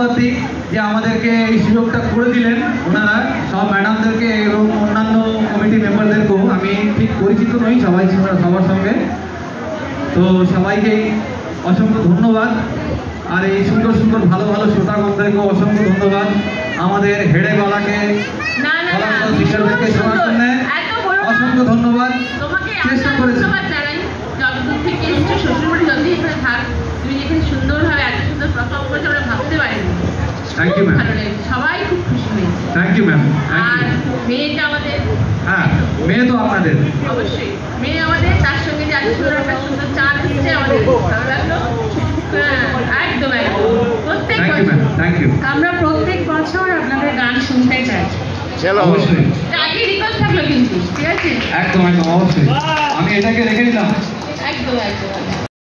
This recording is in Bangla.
ধন্যবাদ দিই যে আমাদেরকে এই সুযোগটা করে দিলেন ওনারা, সব ম্যাডামদেরকে এবং অন্যান্য কমিটি মেম্বারদেরকেও। আমি ঠিক পরিচিত নই সবার সঙ্গে, তো সবাইকেই অসংখ্য ধন্যবাদ। আর এই সুন্দর সুন্দর ভালো ভালো শ্রোতাগণদেরকেও অসংখ্য ধন্যবাদ। আমাদের হেডে গলাকে শিক্ষকদেরকে শোনার জন্য অসংখ্য ধন্যবাদ। চেষ্টা করেছি যতদূর থেকে এসেছো, শ্বশুরবাড়ি যতই এখানে থাক, তুমি যেখানে সুন্দরভাবে এত সুন্দর পারফর্ম করেছো আমরা ভাবতে পারিনি। Thank you ma'am. ভালো লেগেছে, সবাই খুব খুশি হয়েছে। Thank you ma'am. আর মেয়েটা আমাদের, হ্যাঁ মেয়ে তো আপনাদের অবশ্যই মেয়ে আমাদের, তার সঙ্গে যে এত সুন্দর একটা সুন্দর চাঁদ এসেছে আমাদের ভালো লাগলো। একদম একদম প্রত্যেক বছর থ্যাংক ইউ। আমরা প্রত্যেক বছর আপনাদের গান শুনতে চাই। অবশ্যই আগে রিকোয়েস্ট থাকলো কিন্তু, ঠিক আছে? একদম একদম অবশ্যই, আমি এটাকে রেখে দিলাম। একদম একদম।